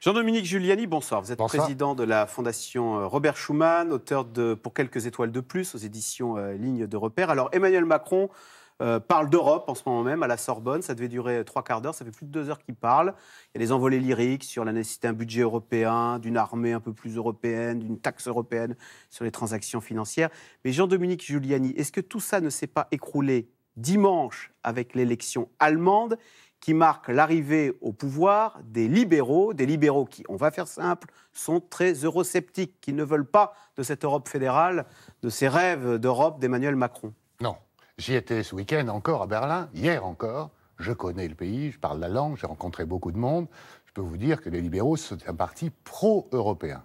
Jean-Dominique Giuliani, bonsoir. Vous êtes Bonsoir. président de la Fondation Robert Schuman, auteur de Pour quelques étoiles de plus aux éditions Ligne de repère. Alors Emmanuel Macron parle d'Europe en ce moment même à la Sorbonne. Ça devait durer 3/4 d'heure, ça fait plus de 2 heures qu'il parle. Il y a des envolées lyriques sur la nécessité d'un budget européen, d'une armée un peu plus européenne, d'une taxe européenne sur les transactions financières. Mais Jean-Dominique Giuliani, est-ce que tout ça ne s'est pas écroulé dimanche avec l'élection allemande qui marque l'arrivée au pouvoir des libéraux qui, on va faire simple, sont très eurosceptiques, qui ne veulent pas de cette Europe fédérale, de ces rêves d'Europe d'Emmanuel Macron? Non. J'y étais ce week-end encore à Berlin, hier encore. Je connais le pays, je parle la langue, j'ai rencontré beaucoup de monde. Je peux vous dire que les libéraux, c'est un parti pro-européen.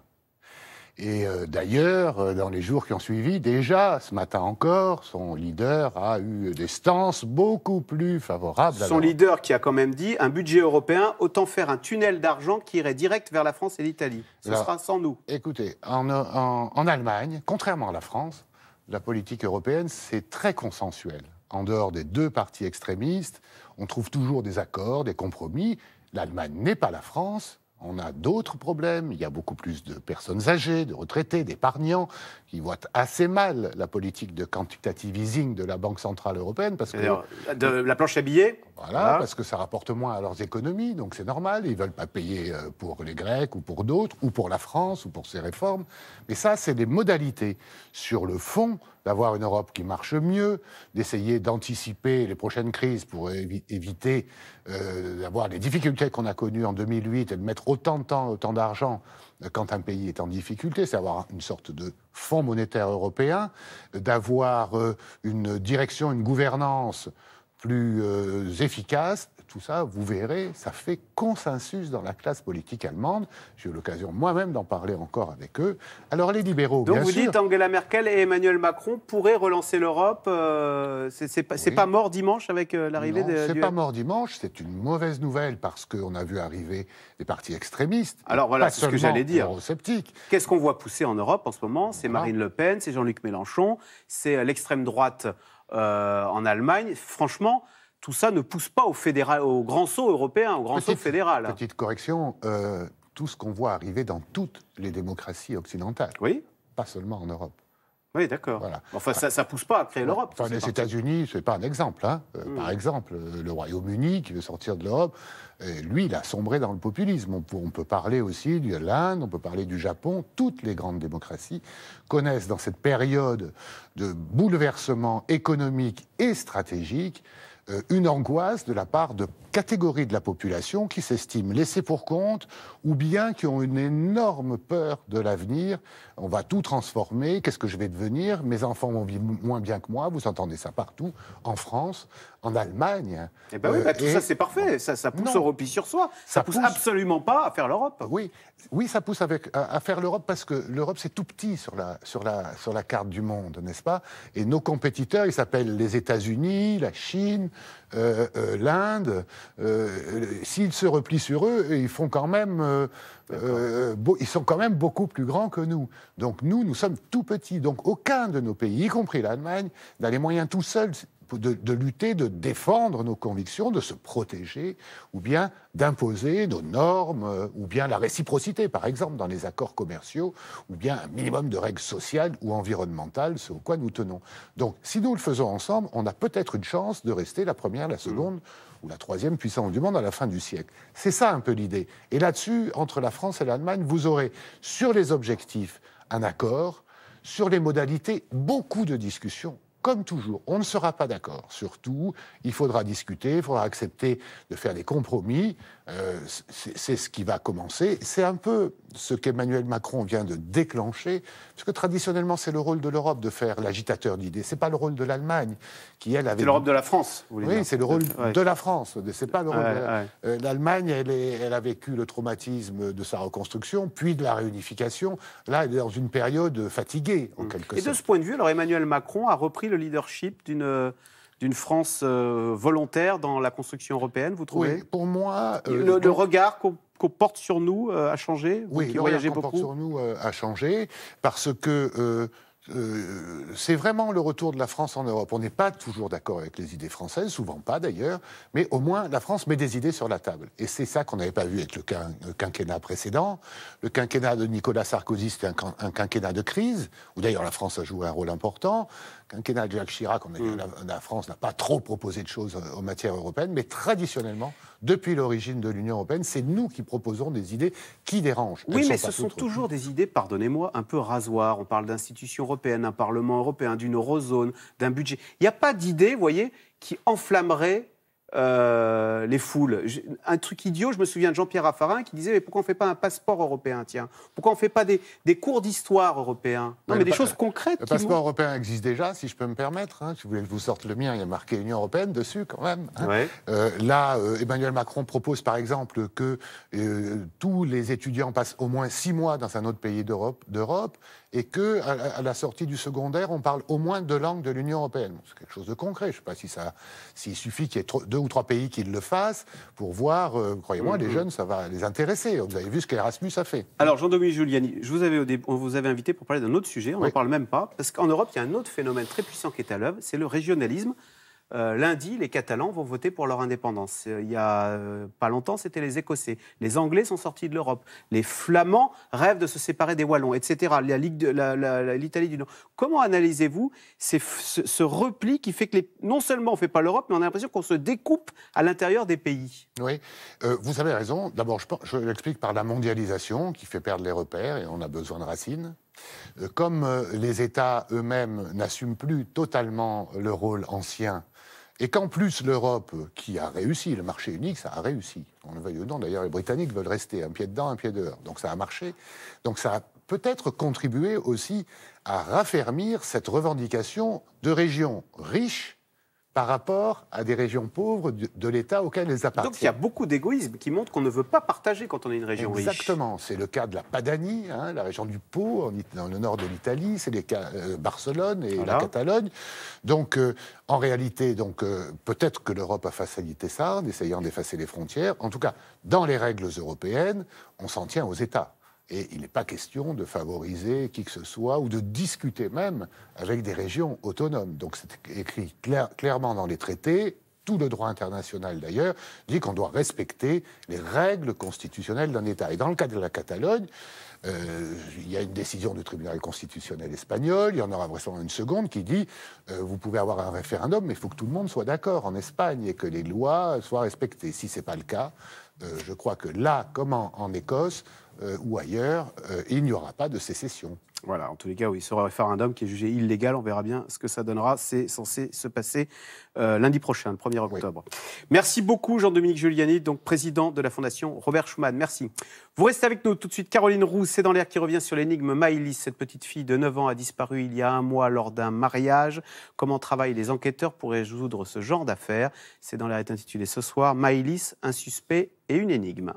Et d'ailleurs, dans les jours qui ont suivi, déjà, ce matin encore, son leader a eu des stances beaucoup plus favorables. Son leader qui a quand même dit, un budget européen, autant faire un tunnel d'argent qui irait direct vers la France et l'Italie. Ce sera sans nous. Écoutez, en Allemagne, contrairement à la France, la politique européenne, c'est très consensuel. En dehors des deux partis extrémistes, on trouve toujours des accords, des compromis. L'Allemagne n'est pas la France. On a d'autres problèmes. Il y a beaucoup plus de personnes âgées, de retraités, d'épargnants qui voient assez mal la politique de quantitative easing de la Banque Centrale Européenne. Parce que de la planche à billets. Voilà, parce que ça rapporte moins à leurs économies, donc c'est normal. Ils ne veulent pas payer pour les Grecs ou pour d'autres, ou pour la France, ou pour ses réformes. Mais ça, c'est des modalités. Sur le fond, d'avoir une Europe qui marche mieux, d'essayer d'anticiper les prochaines crises pour éviter d'avoir les difficultés qu'on a connues en 2008 et de mettre autant de temps, autant d'argent quand un pays est en difficulté, c'est avoir une sorte de fonds monétaire européen, d'avoir une direction, une gouvernance plus efficace. Tout ça, vous verrez, ça fait consensus dans la classe politique allemande. J'ai eu l'occasion moi-même d'en parler encore avec eux. Alors les libéraux, donc bien sûr... Donc vous dites Angela Merkel et Emmanuel Macron pourraient relancer l'Europe. C'est pas mort dimanche avec l'arrivée de... Non, c'est pas mort dimanche, c'est une mauvaise nouvelle parce qu'on a vu arriver des partis extrémistes. Alors voilà, c'est ce que j'allais dire. Eurosceptiques. Qu'est-ce qu'on voit pousser en Europe en ce moment? C'est Marine Le Pen, c'est Jean-Luc Mélenchon, c'est l'extrême droite en Allemagne. Franchement, tout ça ne pousse pas au grand saut européen, au grand saut fédéral. Petite correction, tout ce qu'on voit arriver dans toutes les démocraties occidentales. Oui. Pas seulement en Europe. Oui, d'accord. Voilà. Enfin, ça ne pousse pas à créer l'Europe. Enfin, les États-Unis, ce n'est pas un exemple. Hein. Par exemple, le Royaume-Uni, qui veut sortir de l'Europe, lui, il a sombré dans le populisme. On peut parler aussi de l'Inde, on peut parler du Japon. Toutes les grandes démocraties connaissent dans cette période de bouleversement économique et stratégique une angoisse de la part de catégories de la population qui s'estiment laissées pour compte ou bien qui ont une énorme peur de l'avenir. On va tout transformer, qu'est-ce que je vais devenir? Mes enfants vont vivre moins bien que moi, vous entendez ça partout, en France, en Allemagne. Eh ben oui, tout ça c'est parfait, ça pousse au repli sur soi, ça pousse absolument pas à faire l'Europe. Oui, ça pousse à faire l'Europe parce que l'Europe c'est tout petit sur la carte du monde, n'est-ce pas? Et nos compétiteurs, ils s'appellent les États-Unis, la Chine, l'Inde. S'ils se replient sur eux, ils font quand même, ils sont quand même beaucoup plus grands que nous. Donc nous sommes tout petits. Donc aucun de nos pays, y compris l'Allemagne, n'a les moyens tout seul de lutter, de défendre nos convictions, de se protéger, ou bien d'imposer nos normes, ou bien la réciprocité, par exemple, dans les accords commerciaux, ou bien un minimum de règles sociales ou environnementales, ce au quoi nous tenons. Donc, si nous le faisons ensemble, on a peut-être une chance de rester la première, la seconde, ou la troisième puissance du monde à la fin du siècle. C'est ça un peu l'idée. Et là-dessus, entre la France et l'Allemagne, vous aurez, sur les objectifs, un accord, sur les modalités, beaucoup de discussions. Comme toujours, on ne sera pas d'accord. Surtout, il faudra discuter, il faudra accepter de faire des compromis. C'est ce qui va commencer. C'est un peu ce qu'Emmanuel Macron vient de déclencher, parce que traditionnellement, c'est le rôle de l'Europe de faire l'agitateur d'idées. C'est pas le rôle de l'Allemagne, qui elle avait... C'est l'Europe de la France, vous voulez dire. Oui, c'est le rôle de la France. C'est pas le rôle l'Allemagne, elle a vécu le traumatisme de sa reconstruction, puis de la réunification. Là, elle est dans une période fatiguée, en quelque sorte. Et de ce point de vue, alors Emmanuel Macron a repris le leadership d'une France volontaire dans la construction européenne, vous trouvez? Oui, pour moi... le regard qu'on porte sur nous a changé? Oui, le regard qu'on porte sur nous a changé, parce que c'est vraiment le retour de la France en Europe. On n'est pas toujours d'accord avec les idées françaises, souvent pas d'ailleurs, mais au moins la France met des idées sur la table. Et c'est ça qu'on n'avait pas vu avec le quinquennat précédent. Le quinquennat de Nicolas Sarkozy, c'était un quinquennat de crise, où d'ailleurs la France a joué un rôle important. Le quinquennat de Jacques Chirac, la France n'a pas trop proposé de choses en matière européenne, mais traditionnellement, depuis l'origine de l'Union européenne, c'est nous qui proposons des idées qui dérangent. Oui, mais ce sont toujours des idées, pardonnez-moi, un peu rasoirs. On parle d'institutions européennes, d'un Parlement européen, d'une eurozone, d'un budget. Il n'y a pas d'idée, vous voyez, qui enflammerait les foules. Un truc idiot, je me souviens de Jean-Pierre Raffarin qui disait mais pourquoi on ne fait pas un passeport européen, tiens? Pourquoi on ne fait pas des cours d'histoire européens? Non, mais des choses concrètes. Le passeport européen existe déjà, si je peux me permettre. Si vous voulez que je vous sorte le mien, il y a marqué Union européenne dessus, quand même. Ouais. Là, Emmanuel Macron propose, par exemple, que tous les étudiants passent au moins 6 mois dans un autre pays d'Europe et qu'à la sortie du secondaire, on parle au moins 2 langues de l'Union européenne. C'est quelque chose de concret. Je ne sais pas s'il suffit qu'il y ait 2 ou 3 pays qui le fassent pour voir, croyez-moi, les jeunes, ça va les intéresser. Vous avez vu ce qu'Erasmus a fait. Alors, Jean-Dominique Giuliani, on vous avait invité pour parler d'un autre sujet, on n'en parle même pas, parce qu'en Europe, il y a un autre phénomène très puissant qui est à l'œuvre, c'est le régionalisme. Lundi, les Catalans vont voter pour leur indépendance. Il y a pas longtemps, c'était les Écossais. Les Anglais sont sortis de l'Europe. Les Flamands rêvent de se séparer des Wallons, etc. L'Italie du Nord. Comment analysez-vous ce repli qui fait que non seulement on ne fait pas l'Europe, mais on a l'impression qu'on se découpe à l'intérieur des pays? Oui, vous avez raison. D'abord, je l'explique par la mondialisation qui fait perdre les repères et on a besoin de racines. Comme les États eux-mêmes n'assument plus totalement le rôle ancien, et qu'en plus l'Europe, qui a réussi, le marché unique, ça a réussi. On le veuille ou non, d'ailleurs les Britanniques veulent rester un pied dedans, un pied dehors. Donc ça a marché. Donc ça a peut-être contribué aussi à raffermir cette revendication de régions riches par rapport à des régions pauvres de l'État auquel elles appartiennent. Donc il y a beaucoup d'égoïsme qui montre qu'on ne veut pas partager quand on est une région riche. Exactement, c'est le cas de la Padanie, la région du Pau, dans le nord de l'Italie, c'est les cas Barcelone et la Catalogne. Donc en réalité, peut-être que l'Europe a facilité ça, en essayant d'effacer les frontières. En tout cas, dans les règles européennes, on s'en tient aux États. Et il n'est pas question de favoriser qui que ce soit ou de discuter même avec des régions autonomes. Donc c'est écrit clairement dans les traités, tout le droit international d'ailleurs, dit qu'on doit respecter les règles constitutionnelles d'un État. Et dans le cas de la Catalogne, il y a une décision du tribunal constitutionnel espagnol, il y en aura vraisemblablement une seconde qui dit vous pouvez avoir un référendum, mais il faut que tout le monde soit d'accord en Espagne et que les lois soient respectées. Si ce n'est pas le cas, je crois que là, comme en Écosse, ou ailleurs, il n'y aura pas de sécession. Voilà, en tous les cas, oui, ce référendum qui est jugé illégal, on verra bien ce que ça donnera. C'est censé se passer lundi prochain, le 1er octobre. Oui. Merci beaucoup, Jean-Dominique Giuliani, donc président de la Fondation Robert Schuman. Merci. Vous restez avec nous tout de suite. Caroline Roux, c'est dans l'air qui revient sur l'énigme Maëlys. Cette petite fille de 9 ans a disparu il y a 1 mois lors d'un mariage. Comment travaillent les enquêteurs pour résoudre ce genre d'affaires? C'est dans l'air est intitulé ce soir Maëlys, un suspect et une énigme.